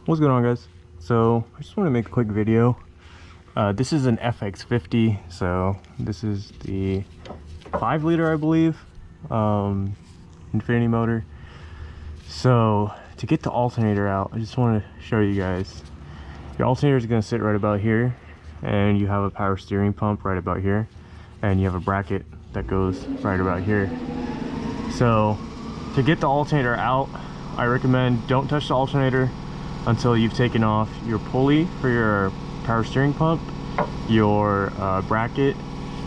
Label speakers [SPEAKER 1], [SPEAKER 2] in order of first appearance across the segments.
[SPEAKER 1] What's going on, guys? So I just want to make a quick video. This is an FX50, so this is the 5-liter, I believe, Infiniti motor. So to get the alternator out, I just want to show you guys. Your alternator is going to sit right about here, and you have a power steering pump right about here, and you have a bracket that goes right about here. So to get the alternator out, I recommend don't touch the alternator until you've taken off your pulley for your power steering pump, your bracket,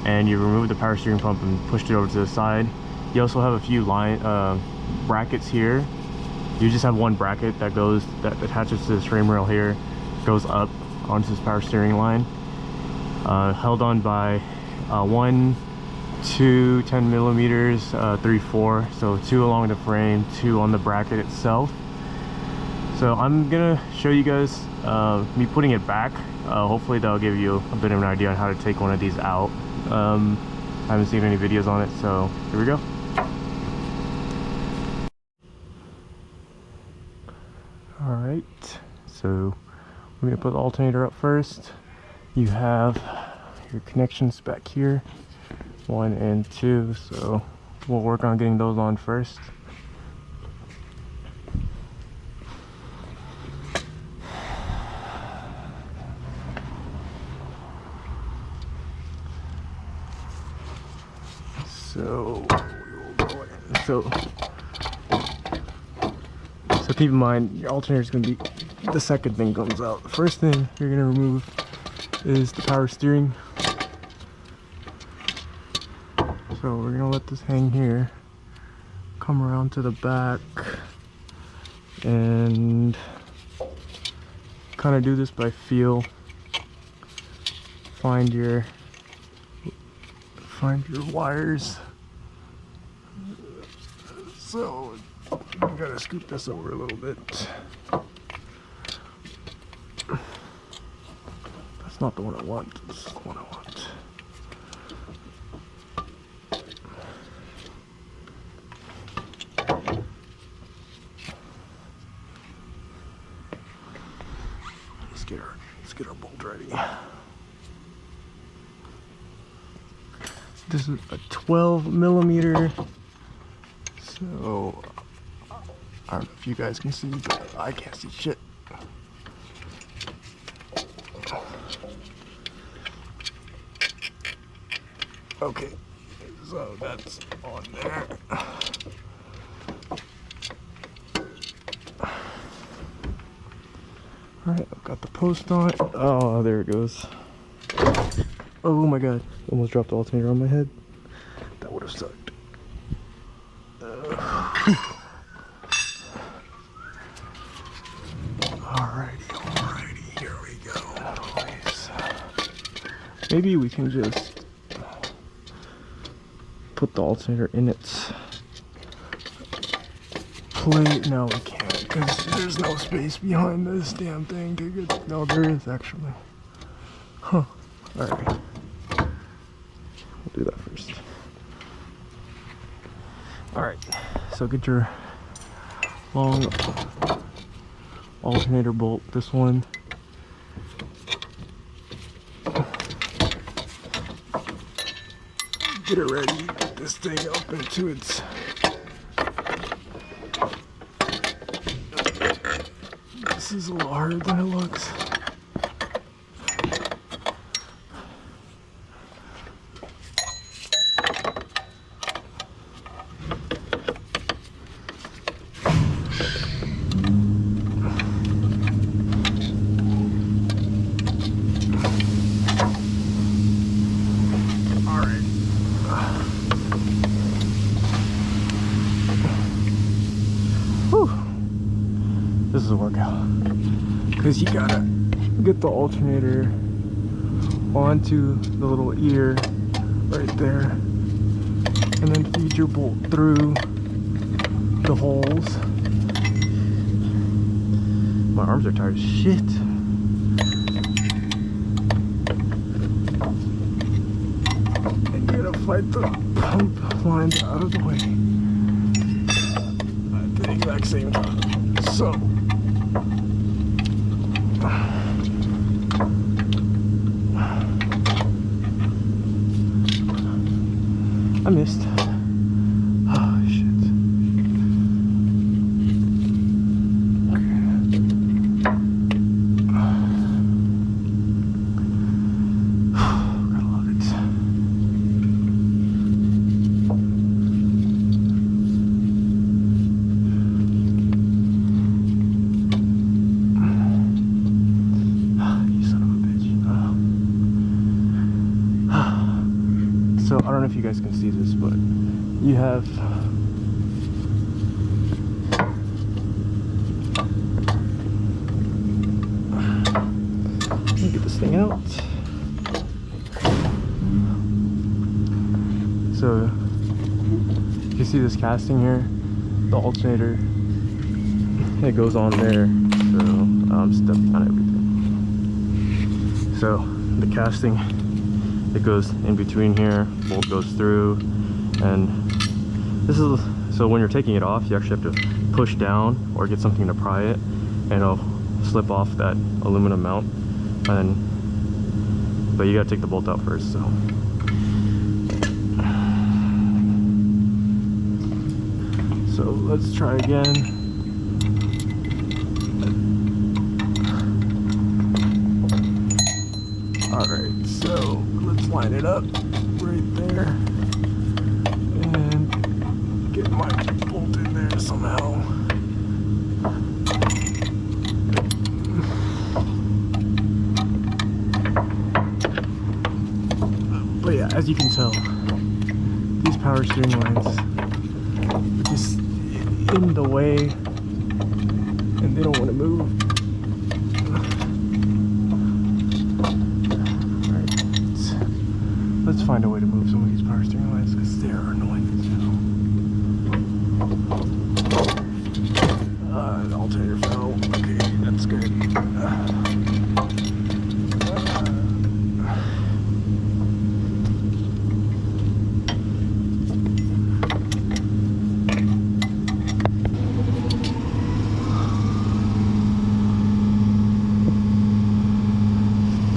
[SPEAKER 1] and you remove the power steering pump and pushed it over to the side. You also have a few brackets here. You just have one bracket that attaches to this frame rail here, goes up onto this power steering line, held on by 1, 2 10 millimeters, 3, 4, so 2 along the frame, 2 on the bracket itself. So I'm gonna show you guys me putting it back. Hopefully that'll give you a bit of an idea on how to take one of these out. I haven't seen any videos on it, so here we go. Alright, so we're gonna put the alternator up first. You have your connections back here, 1 and 2, so we'll work on getting those on first. So keep in mind, your alternator is going to be the second thing comes out. The first thing you're going to remove is the power steering. So we're going to let this hang here, come around to the back, and kind of do this by feel. Find your wires. So I'm gonna scoop this over a little bit. That's not the one I want. This is the one I want. Let's get our bolt ready. This is a 12 millimeter. So I don't know if you guys can see, but I can't see shit. Okay, so that's on there. Alright, I've got the post on. Oh, there it goes. Oh my god, almost dropped the alternator on my head. That would have sucked. Alrighty, here we go. Nice. Maybe we can just put the alternator in its plate. No, we can't, because there's no space behind this damn thing to get. No, there is actually. Huh. Alright. We'll do that first. Alright, so get your long alternator bolt, this one. Get it ready, get this thing up into its. This is a little harder than it looks. This is a workout, because you gotta get the alternator onto the little ear right there, and then feed your bolt through the holes. My arms are tired as shit. And you gotta fight the pump lines out of the way at the exact same time. So I missed. Oh shit. Gotta love it. You son of a bitch. So I don't know if you guys can see this, but you have let me get this thing out. So you see this casting here, the alternator, it goes on there. So I'm stepping on everything. So the casting, it goes in between here, bolt goes through, and this is, so when you're taking it off, you actually have to push down or get something to pry it, and it'll slip off that aluminum mount. But you gotta take the bolt out first. So let's try again. Alright, so let's line it up right there and get my bolt in there somehow. But yeah, as you can tell, these power steering lines are just in the way and they don't want to move. Let's find a way to move some of these power steering lines because they are annoying as hell. The alternator fell. Okay, that's good.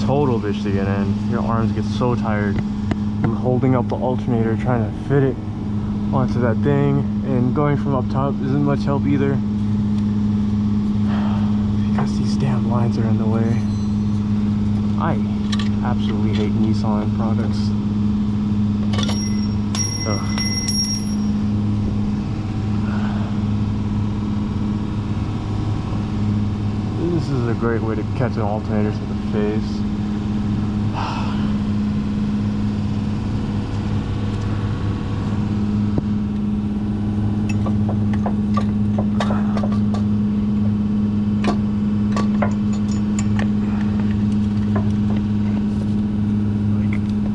[SPEAKER 1] Total bitch to get in. Your arms get so tired. I'm holding up the alternator, trying to fit it onto that thing, and going from up top isn't much help either because these damn lines are in the way. I absolutely hate Nissan products. Ugh. This is a great way to catch an alternator to the face.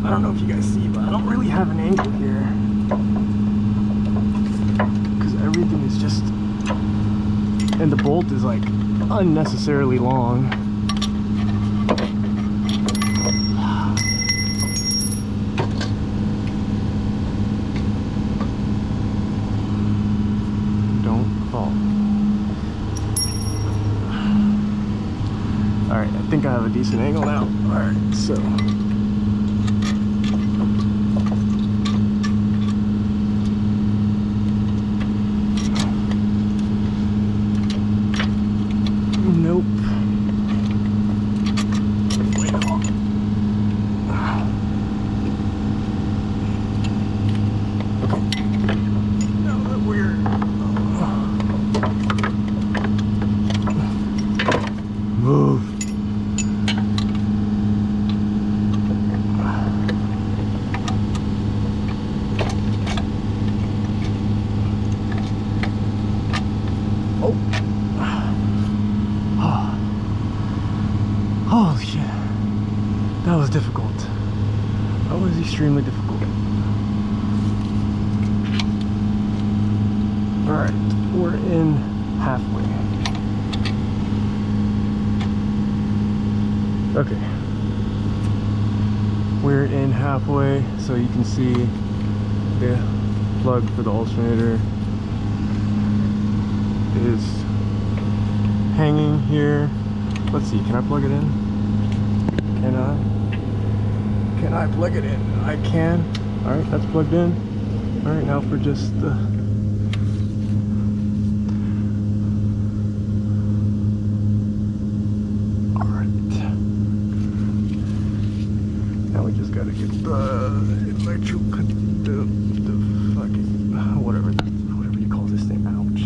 [SPEAKER 1] I don't know if you guys see, but I don't really have an angle here because everything is just, and the bolt is like unnecessarily long. Don't fall. Alright, I think I have a decent angle now. Alright, so nope. Wait a minute. Okay. Now that we're move. Holy shit, that was difficult. That was extremely difficult. Alright, we're in halfway. Okay. We're in halfway, so you can see the plug for the alternator is hanging here. Let's see, can I plug it in? Can I plug it in? I can. Alright, that's plugged in. Alright, now for just the... Alright. Now we just gotta get the fucking... whatever you call this thing. Ouch.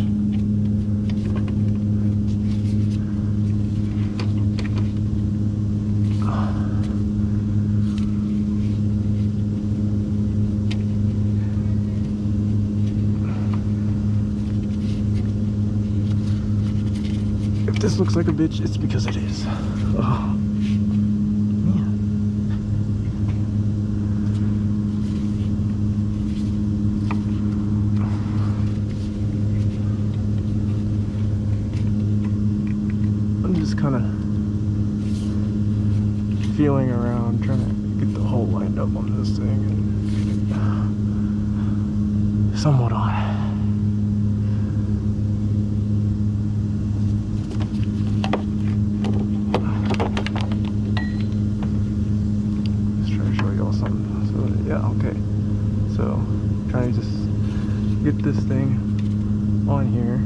[SPEAKER 1] If this looks like a bitch, it's because it is. Oh, man. I'm just kind of feeling around, trying to get the hole lined up on this thing and somewhat on. So, trying to just get this thing on here.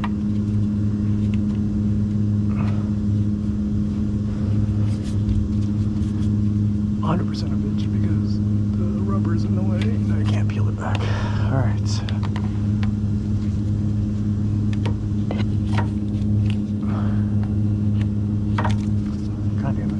[SPEAKER 1] 100% a bitch because the rubber's in the way and I can't peel it back. Alright. God damn it.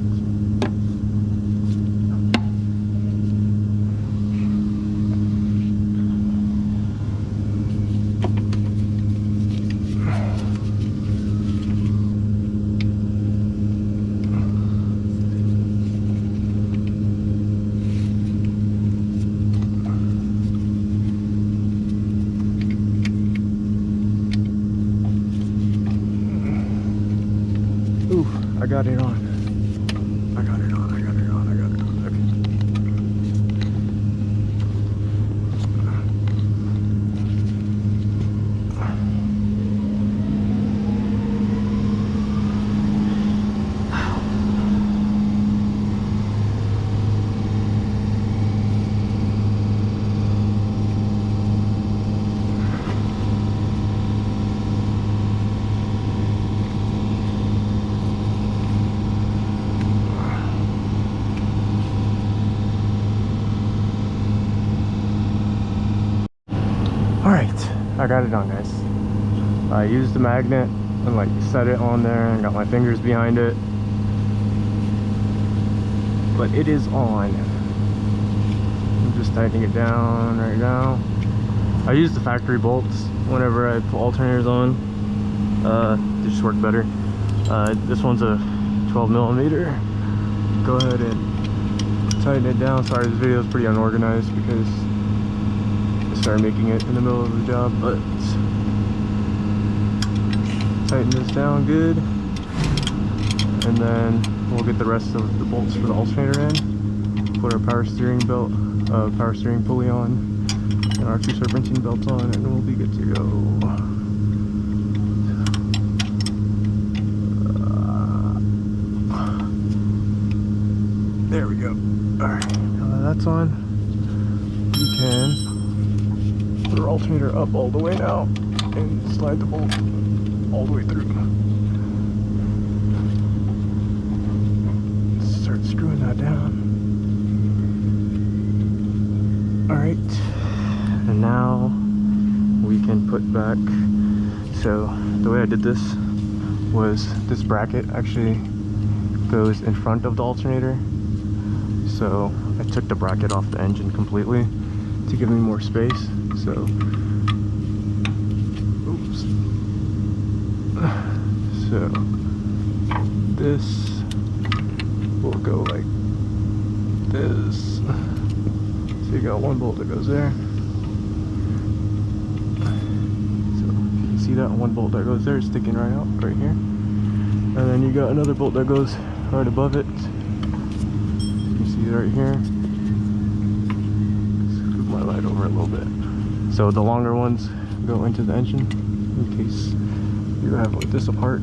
[SPEAKER 1] Ooh, I got it on. I got it on. Okay. Alright, I got it on, guys. I used the magnet and like set it on there and got my fingers behind it. But it is on. I'm just tightening it down right now. I use the factory bolts whenever I put alternators on. They just work better. This one's a 12mm. Go ahead and tighten it down. Sorry, this video is pretty unorganized because started making it in the middle of the job, but tighten this down good, and then we'll get the rest of the bolts for the alternator in, put our power steering belt, power steering pulley on, and our 2 serpentine belts on, and we'll be good to go. There we go. Alright, now that that's on, you can put our alternator up all the way now and slide the bolt all the way through. Start screwing that down. Alright, and now we can put back. So the way I did this was this bracket actually goes in front of the alternator. So I took the bracket off the engine completely to give me more space. So, oops. So, this will go like this. So you got one bolt that goes there. So, you can see that one bolt that goes there is sticking right out, right here. And then you got another bolt that goes right above it. You can see it right here. Scoop my light over a little bit. So the longer ones go into the engine in case you have like this apart.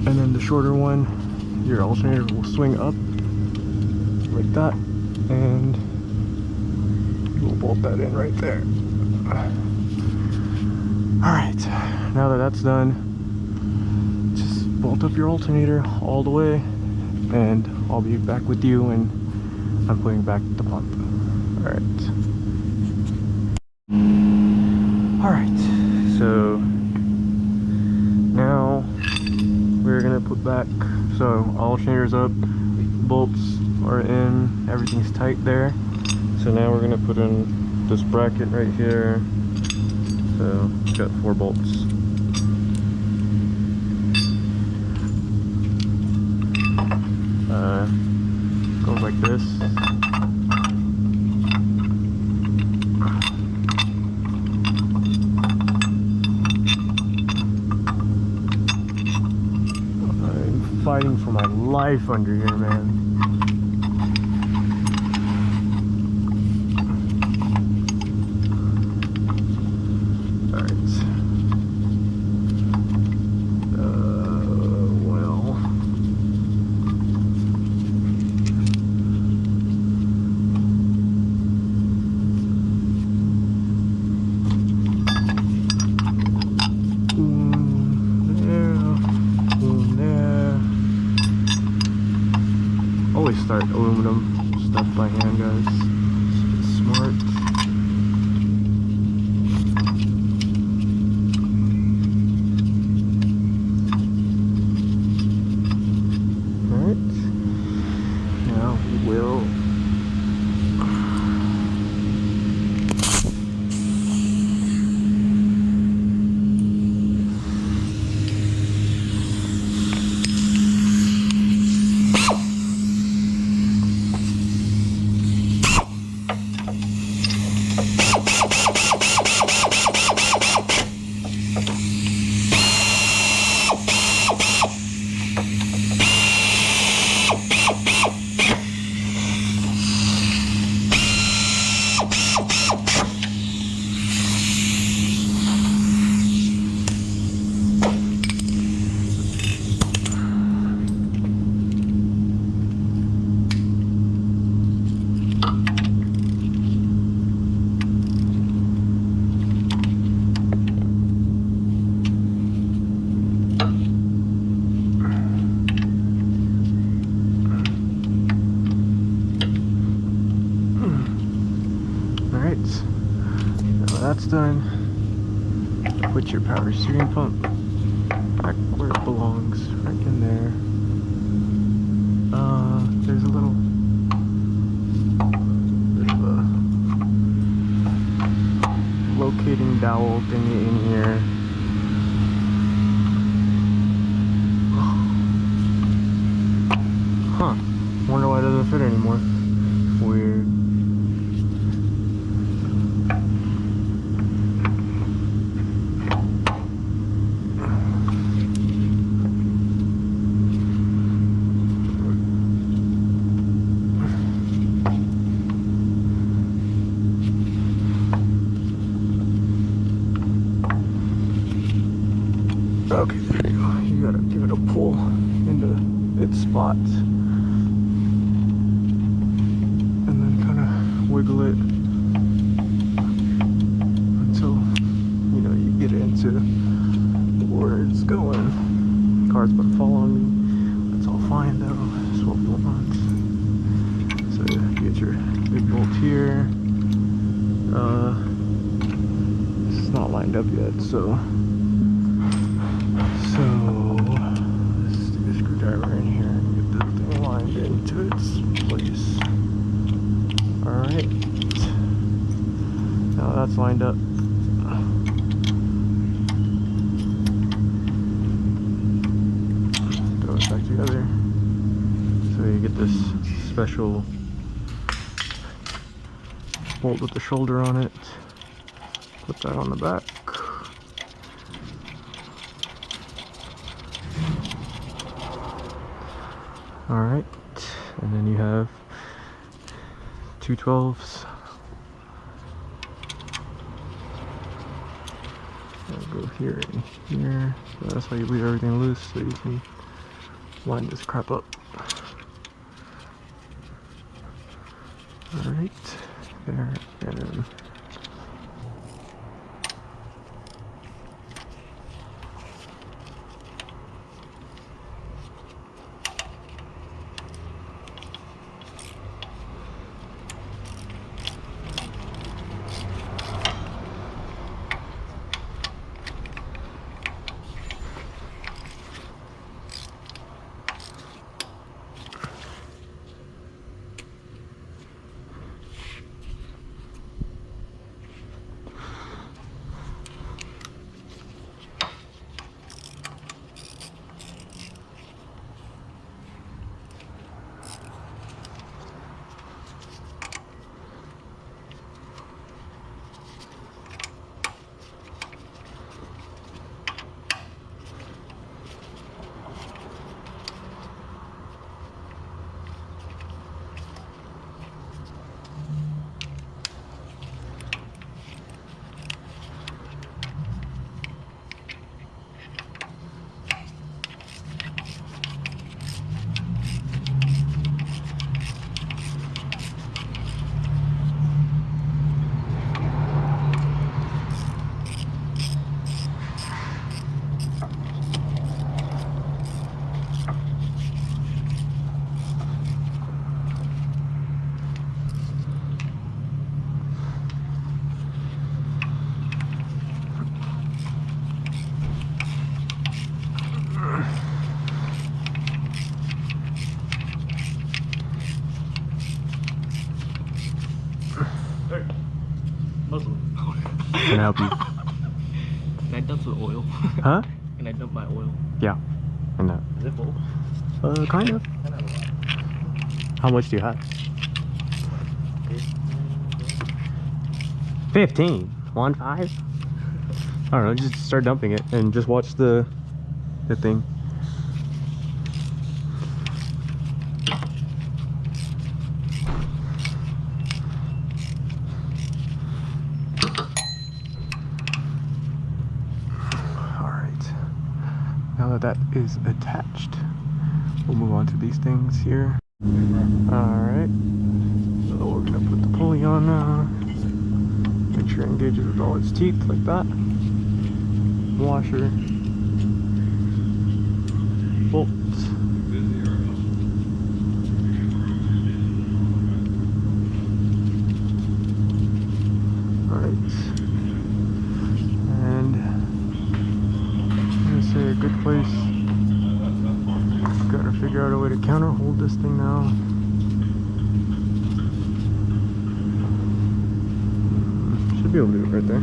[SPEAKER 1] And then the shorter one, your alternator will swing up like that, and we'll bolt that in right there. Alright, now that that's done, just bolt up your alternator all the way, and I'll be back with you when I'm putting back the pump. Alright, so now we're gonna put back, so alternator's up, bolts are in, everything's tight there. So now we're gonna put in this bracket right here. So it's got 4 bolts. Goes like this. I'm fighting for my life under here, man. Always start aluminum stuff by hand, guys. It's smart. Alright. Now we will that's done. Put your power steering pump back where it belongs, right in there. There's a little bit of a locating dowel thingy in here. Huh. Wonder why it doesn't fit anymore. Weird. Okay, there you go. You gotta give it a pull into its spot. And then kind of wiggle it until, you know, you get into where it's going. Car's about to fall on me. That's all fine though. That's what we want. So you get your big bolt here. This is not lined up yet, so let's stick a screwdriver in here and get this thing lined into its place. Alright. Now that's lined up. Throw it back together. So you get this special bolt with the shoulder on it. Put that on the back. Alright, and then you have 2 12s. I'll go here and here. So that's why you leave everything loose so you can line this crap up. Alright, there, and
[SPEAKER 2] muzzle.
[SPEAKER 1] can I help you?
[SPEAKER 2] Can I dump some oil?
[SPEAKER 1] Huh?
[SPEAKER 2] Can I dump my oil?
[SPEAKER 1] Yeah, I know.
[SPEAKER 2] Is it full?
[SPEAKER 1] Kind of. How much do you have? 15? 1.5? I don't know, just start dumping it and just watch the thing. Alright. Now that that is attached, we'll move on to these things here. Alright. So we're gonna put the pulley on now. Make sure it engages with all its teeth like that. Washer. Bolts. Alright. And I'm gonna say a good place. Gotta figure out a way to counter hold this thing now. Should be able to do it right there.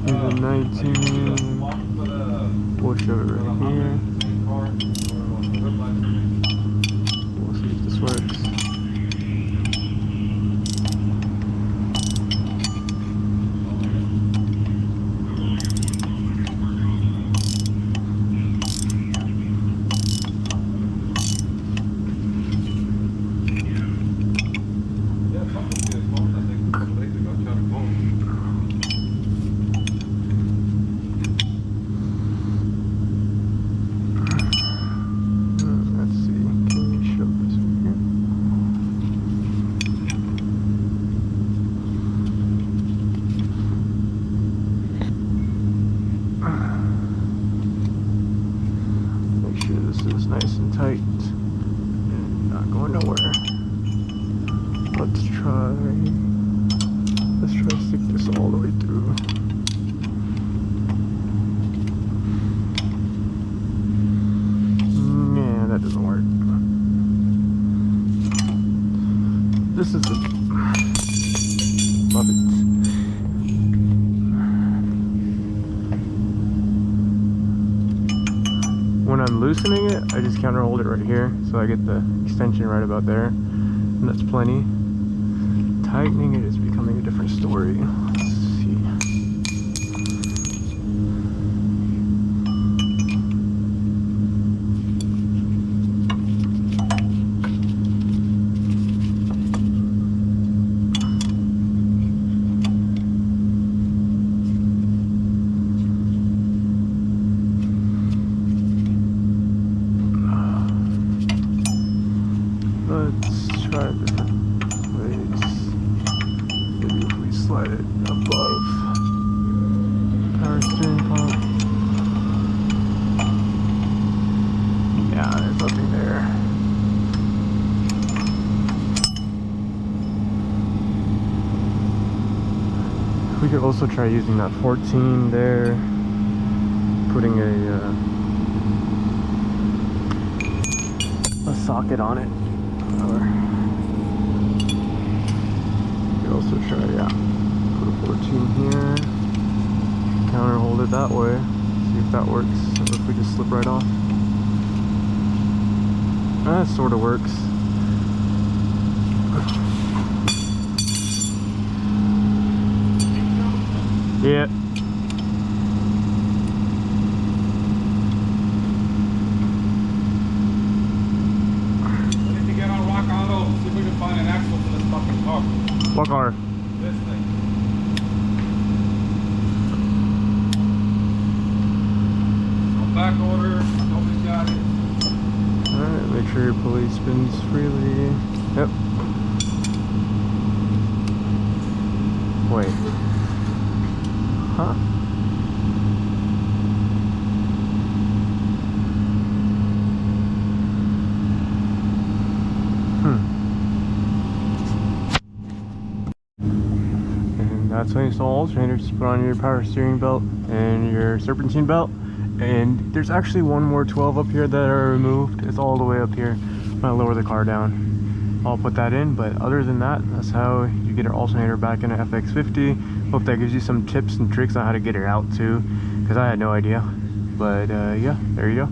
[SPEAKER 1] There's a 19. We'll shove it right here. We'll see if this works. Nice and tight and not going nowhere. Let's try to stick this all the way through. Yeah, that doesn't work. This is love it. When I'm loosening it, I just counter hold it right here, so I get the extension right about there, and that's plenty. Tightening it is becoming a different story. Let's see. Maybe if we slide it above power steering pump. Yeah, there's nothing there. We could also try using that 14 there, putting a socket on it. Or we could also try, yeah, put a 14 here, counter hold it that way, see if that works, or if we just slip right off. That sort of works. Yeah.
[SPEAKER 3] We need to get on Rock Auto, see if we can find an axle for this fucking car.
[SPEAKER 1] What car?
[SPEAKER 3] This thing. No back order, nobody's got it.
[SPEAKER 1] Alright, make sure your pulley spins freely. Yep. Wait. Huh? And that's how you install alternator. Just put on your power steering belt and your serpentine belt. And there's actually one more 12 up here that I removed. It's all the way up here. I'm gonna lower the car down. I'll put that in, but other than that, that's how you get an alternator back in an FX50. Hope that gives you some tips and tricks on how to get it out too, because I had no idea. But yeah, there you go.